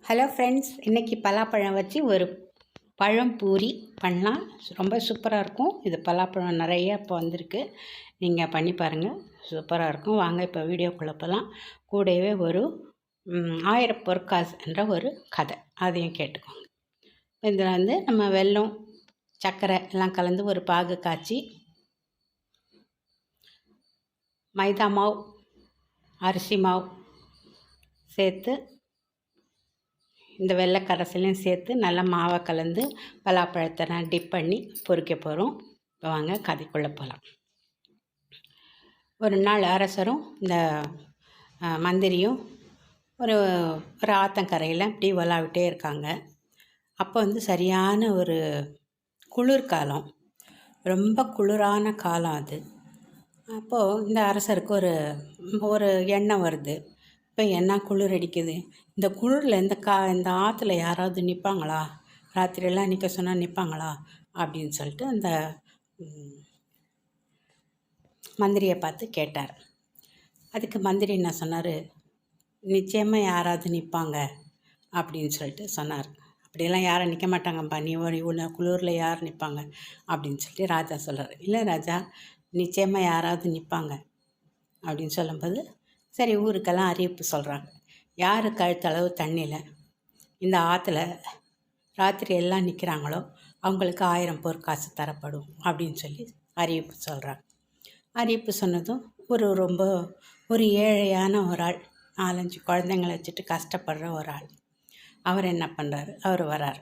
Hello friends, இன்றைக்கி பலாப்பழம் வச்சு ஒரு பழம் பூரி பண்ணலாம். ரொம்ப சூப்பராக இருக்கும். இது பலாப்பழம் நிறைய இப்போ வந்திருக்கு. நீங்கள் பண்ணி பாருங்கள், சூப்பராக இருக்கும். வாங்க இப்போ வீடியோக்குள்ளே போகலாம். கூடவே ஒரு 1000 பொற்காசு என்ற ஒரு கதை, அதையும் கேட்டுக்கோங்க. இதில் வந்து நம்ம வெல்லம், சர்க்கரை எல்லாம் கலந்து ஒரு பாகு காய்ச்சி, மைதா மாவு, அரிசி மாவு சேர்த்து இந்த வெள்ளை கரைசலையும் சேர்த்து நல்லா மாவை கலந்து பலாப்பழத்தை நான் டிப் பண்ணி பொரிக்க போகிறோம். இப்போ வாங்க கதைக்குள்ளே போகலாம். ஒரு நாள் அரசரும் இந்த மந்திரியும் ஒரு ஆத்தங்கரையில் இப்படி விளாவிட்டே இருக்காங்க. அப்போ வந்து சரியான ஒரு குளிர்காலம், ரொம்ப குளிரான காலம் அது. அப்போது இந்த அரசருக்கு ஒரு எண்ணம் வருது. இப்போ என்ன குளிர் அடிக்குது, இந்த குளிரில் இந்த ஆற்றுல யாராவது நிற்பாங்களா, ராத்திரியெல்லாம் நிற்க சொன்னால் நிற்பாங்களா அப்படின்னு சொல்லிட்டு அந்த மந்திரியை பார்த்து கேட்டார். அதுக்கு மந்திரி என்ன சொன்னார், நிச்சயமாக யாராவது நிற்பாங்க அப்படின்னு சொல்லிட்டு சொன்னார். அப்படியெல்லாம் யாரும் நிற்க மாட்டாங்கப்பா, நீ இவ்வளோ குளிரில் யார் நிற்பாங்க அப்படின்னு சொல்லிட்டு ராஜா சொல்கிறார். இல்லை ராஜா, நிச்சயமாக யாராவது நிற்பாங்க அப்படின்னு சொல்லும்போது, சரி ஊருக்கெல்லாம் அறிவிப்பு சொல்கிறாங்க. யார் கழுத்தளவு தண்ணியில் இந்த ஆற்றுல ராத்திரி எல்லாம் நிற்கிறாங்களோ அவங்களுக்கு 1000 பொற்காசு தரப்படும் அப்படின்னு சொல்லி அறிவிப்பு சொல்கிறாங்க. அறிவிப்பு சொன்னதும் ஒரு ஏழையான ஒரு ஆள், 4-5 குழந்தைங்களை வச்சுட்டு கஷ்டப்படுற ஒரு ஆள், அவர் என்ன பண்ணுறாரு, அவர் வரார்.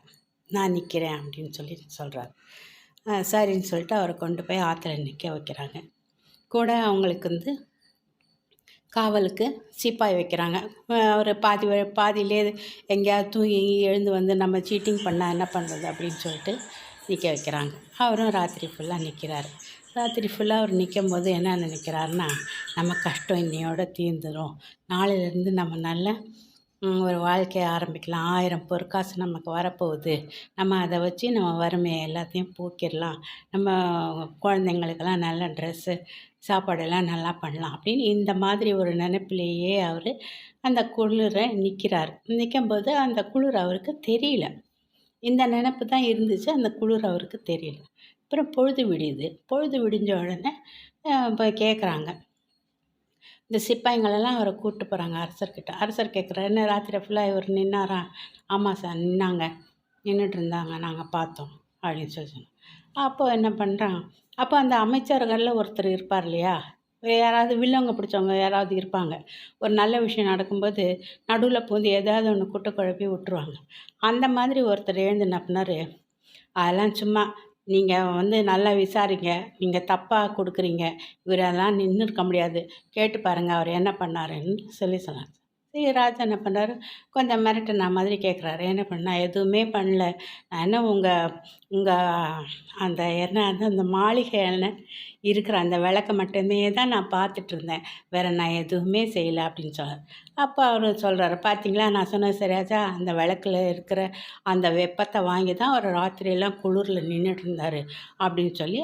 நான் நிற்கிறேன் அப்படின்னு சொல்லி சொல்கிறார். சரின்னு சொல்லிட்டு அவரை கொண்டு போய் ஆற்றுல நிற்க வைக்கிறாங்க. கூட அவங்களுக்கு வந்து காவலுக்கு சிப்பாய் வைக்கிறாங்க. அவர் பாதியிலே எங்கேயாவது தூங்கி எழுந்து வந்து நம்ம சீட்டிங் பண்ணால் என்ன பண்ணுறது அப்படின்னு சொல்லிட்டு நிற்க வைக்கிறாங்க. அவரும் ராத்திரி ஃபுல்லாக நிற்கிறார். ராத்திரி ஃபுல்லாக அவர் நிற்கும் போது என்ன நினைக்கிறாருன்னா, நம்ம கஷ்டம் இன்னையோடு தீர்ந்துடும், நாளையிலேருந்து நம்ம நல்ல ஒரு வாழ்க்கையை ஆரம்பிக்கலாம், 1000 பொற்காசு நமக்கு வரப்போகுது, நம்ம அதை வச்சு நம்ம வறுமையை எல்லாத்தையும் போக்கிடலாம், நம்ம குழந்தைங்களுக்கெல்லாம் நல்ல ட்ரெஸ்ஸு சாப்பாடெல்லாம் நல்லா பண்ணலாம் அப்படின்னு இந்த மாதிரி ஒரு நினைப்பிலேயே அவர் அந்த குளிரை நிற்கிறார். நிற்கும்போது அந்த குளிர் அவருக்கு தெரியல. இந்த நினப்பு தான் இருந்துச்சு, அந்த குளிர் அவருக்கு தெரியல. அப்புறம் பொழுது விடியுது. பொழுது விடிஞ்ச உடனே இப்போ கேட்குறாங்க, இந்த சிப்பாய்ங்களெல்லாம் அவரை கூப்பிட்டு போகிறாங்க அரசர்கிட்ட. அரசர் கேட்குறாரு, என்ன ராத்திரி ஃபுல்லாக இவர் நின்னாரா? ஆமாம் சார், நின்னாங்க, நின்றுட்டு இருந்தாங்க, நாங்கள் பார்த்தோம் அப்படின்னு சொல்லி சொன்னோம். அப்போ என்ன பண்ணுறான், அப்போ அந்த அமைச்சர்களில் ஒருத்தர் இருப்பார் இல்லையா, யாராவது வில்லவங்க பிடிச்சவங்க யாராவது இருப்பாங்க. ஒரு நல்ல விஷயம் நடக்கும்போது நடுவில் பூந்து ஏதாவது ஒன்று குட்டை குழப்பி விட்டுருவாங்க. அந்த மாதிரி ஒருத்தர் எழுந்து என்ன பண்ணார், அதெல்லாம் சும்மா, நீங்கள் வந்து நல்லா விசாரிங்க, நீங்கள் தப்பாக கொடுக்குறீங்க, இவரெல்லாம் நின்று இருக்க முடியாது, கேட்டு பாருங்கள் அவர் என்ன பண்ணாருன்னு சொல்லி சொன்னார். சரி, ராஜா என்ன பண்ணார், கொஞ்சம் மிரட்டுன மாதிரி கேட்குறாரு, என்ன பண்ணா, எதுவுமே பண்ணல, நான் என்ன உங்கள் அந்த மாளிகையில் இருக்கிற அந்த விளக்கை மட்டுமே தான் நான் பார்த்துட்டு இருந்தேன், வேறு நான் எதுவுமே செய்யலை அப்படின்னு சொன்னார். அப்போ அவர் சொல்கிறாரு, பார்த்தீங்களா நான் சொன்னது சரியாச்சா, அந்த விளக்கில் இருக்கிற அந்த வெப்பத்தை வாங்கி தான் அவர் ராத்திரியெல்லாம் குளிரில் நின்றுட்டு இருந்தார் அப்படின்னு சொல்லி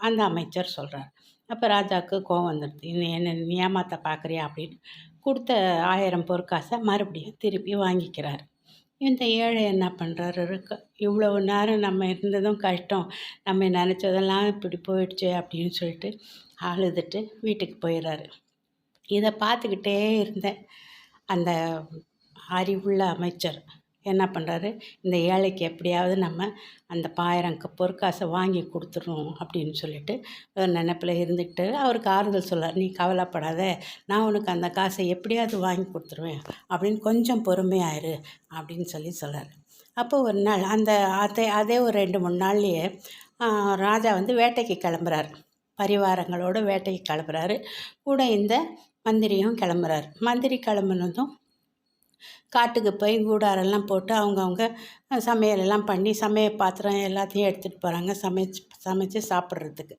அந்த அமைச்சர் சொல்கிறார். அப்போ ராஜாவுக்கு கோவம் வந்துடுது, இன்னும் என்ன ஏமாற்ற பார்க்குறியா அப்படின்னு கொடுத்த 1000 பொற்காசை மறுபடியும் திருப்பி வாங்கிக்கிறார். இந்த ஏழை என்ன பண்ணுறாரு, இவ்வளவு நேரம் நம்ம இருந்ததும் கஷ்டம், நம்ம நினச்சதெல்லாம் இப்படி போயிடுச்சு அப்படின்னு சொல்லிட்டு அழுதுட்டு வீட்டுக்கு போயிடுறாரு. இதை பார்த்துக்கிட்டே இருந்த அந்த அறிவுள்ள அமைச்சர் என்ன பண்ணுறாரு, இந்த ஏழைக்கு எப்படியாவது நம்ம அந்த 1000 பொற்காசை வாங்கி கொடுத்துடணும் அப்படின்னு சொல்லிட்டு ஒரு நினைப்பில் இருந்துக்கிட்டு அவருக்கு ஆறுதல் சொல்கிறார். நீ கவலைப்படாத, நான் உனக்கு அந்த காசை எப்படியாவது வாங்கி கொடுத்துருவேன் அப்படின்னு கொஞ்சம் பொறுமையாயிரு அப்படின்னு சொல்கிறார். அப்போ ஒரு நாள் அதே ஒரு 2-3 நாள்லேயே ராஜா வந்து வேட்டைக்கு கிளம்புறாரு, பரிவாரங்களோடு வேட்டைக்கு கிளம்புறாரு. கூட இந்த மந்திரியும் கிளம்புறாரு. மந்திரி கிளம்புனதும் காட்டுக்கு போய் கூடாரெல்லாம் போட்டு அவங்கவுங்க சமையலெல்லாம் பண்ணி சமையல் பாத்திரம் எல்லாத்தையும் எடுத்துகிட்டு போகிறாங்க சமைச்சு சாப்பிட்றதுக்கு.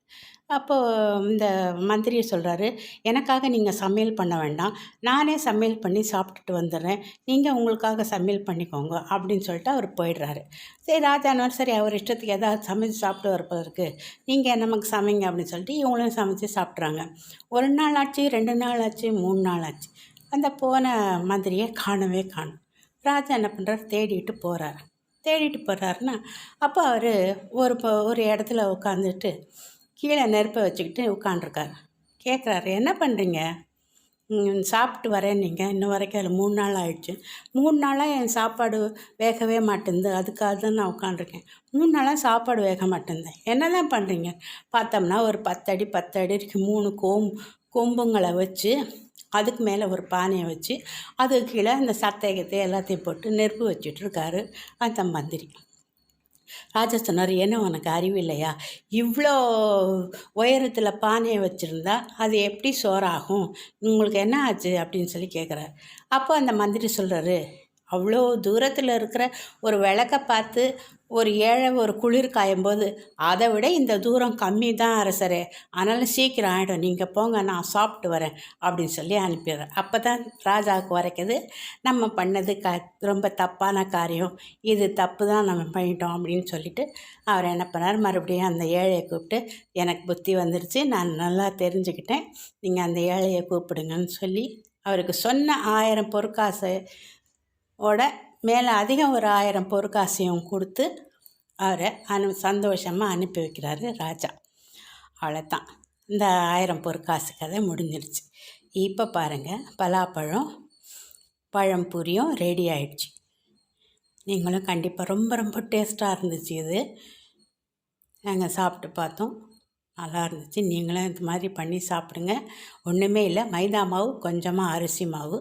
அப்போது இந்த மந்திரி சொல்கிறாரு, எனக்காக நீங்கள் சமையல் பண்ண வேண்டாம், நானே சமையல் பண்ணி சாப்பிட்டுட்டு வந்துடுறேன், நீங்கள் உங்களுக்காக சமையல் பண்ணிக்கோங்க அப்படின்னு சொல்லிட்டு அவர் போயிடுறாரு. சரி, ராஜானவர் சரி அவர் இஷ்டத்துக்கு ஏதாவது சமைச்சு சாப்பிட்டு வரப்போருக்கு, நீங்கள் நமக்கு சமைங்க அப்படின்னு சொல்லிட்டு இவங்களும் சமைச்சு சாப்பிட்றாங்க. 1 நாள் ஆச்சு, 2 நாள் ஆச்சு, 3 நாள் ஆச்சு. அந்த போன மந்திரியை காணவே காணும். ராஜா என்ன பண்ணுறாரு, தேடிட்டு போகிறார். தேடிட்டு போகிறாருன்னா அப்போ அவர் ஒரு இடத்துல உட்காந்துட்டு கீழே நெருப்பை வச்சுக்கிட்டு உட்காண்ட்ருக்கார். கேட்குறாரு, என்ன பண்ணுறீங்க? சாப்பிட்டு வரேன், நீங்கள் இன்ன வரைக்கும் அதில் 3 நாள் ஆயிடுச்சு. 3 நாளாக என் சாப்பாடு வேகவே மாட்டேங்குது, அதுக்காக தான் நான் உட்காண்ட்ருக்கேன். 3 நாளாக சாப்பாடு வேக மாட்டேங்குது, என்ன தான் பண்ணுறீங்க? பார்த்தோம்னா ஒரு 10 அடி 10 அடிக்கு 3 கொம்புங்களை வச்சு அதுக்கு மேலே ஒரு பானையை வச்சு அதுக்கு கீழே அந்த சத்தையத்தை எல்லாத்தையும் போட்டு நெருப்பு வச்சுட்ருக்காரு அந்த மந்திரி. ராஜா சொன்னார், என்ன உனக்கு அறிவு இல்லையா? இவ்வளோ உயரத்தில் பானையை வச்சுருந்தா அது எப்படி சோறாகும்? உங்களுக்கு என்ன ஆச்சு அப்படின்னு சொல்லி கேட்குறாரு. அப்போ அந்த மந்திரி சொல்கிறாரு, அவ்வளோ தூரத்தில் இருக்கிற ஒரு விளக்க பார்த்து ஒரு ஏழை ஒரு குளிர் காயும்போது அதை விட இந்த தூரம் கம்மி தான் அரசரே, ஆனாலும் சீக்கிரம் ஆகிடும், நீங்கள் போங்க, நான் சாப்பிட்டு வரேன் அப்படின்னு சொல்லி அனுப்பிடுறேன். அப்போ தான் ராஜாவுக்கு வரைக்குது நம்ம பண்ணது ரொம்ப தப்பான காரியம், இது தப்பு தான் நம்ம பண்ணிட்டோம் அப்படின்னு சொல்லிட்டு அவர் என்ன பண்ணார், மறுபடியும் அந்த ஏழையை கூப்பிட்டு, எனக்கு புத்தி வந்துடுச்சு, நான் நல்லா தெரிஞ்சுக்கிட்டேன், நீங்கள் அந்த ஏழையை கூப்பிடுங்கன்னு சொல்லி அவருக்கு சொன்ன 1000 பொற்காசு மேலே அதிகம் ஒரு 1000 பொற்காசையும் கொடுத்து அவரை சந்தோஷமாக அனுப்பி வைக்கிறாரு ராஜா. அவ்வளோதான், இந்த 1000 பொற்காசு கதை முடிஞ்சிருச்சு. இப்போ பாருங்கள், பலாப்பழம் பழம்பூரியும் ரெடி ஆயிடுச்சு. நீங்களும் கண்டிப்பாக ரொம்ப ரொம்ப டேஸ்ட்டாக இருந்துச்சு. இது நாங்கள் சாப்பிட்டு பார்த்தோம், நல்லா இருந்துச்சு. நீங்களும் இது மாதிரி பண்ணி சாப்பிடுங்க. ஒன்றுமே இல்லை, மைதா மாவு, கொஞ்சமாக அரிசி மாவு,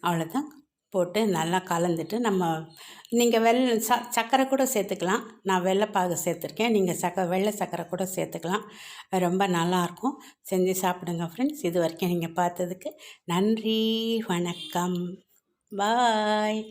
அவ்வளோதான் போட்டு நல்லா கலந்துட்டு நீங்கள் சர்க்கரை கூட சேர்த்துக்கலாம். நான் வெள்ளைப்பாகு சேர்த்துருக்கேன், நீங்கள் வெள்ளை சர்க்கரை கூட சேர்த்துக்கலாம். ரொம்ப நல்லாயிருக்கும். செஞ்சு சாப்பிடுங்க ஃப்ரெண்ட்ஸ். இது வரைக்கும் நீங்கள் பார்த்ததுக்கு நன்றி, வணக்கம், பாய்.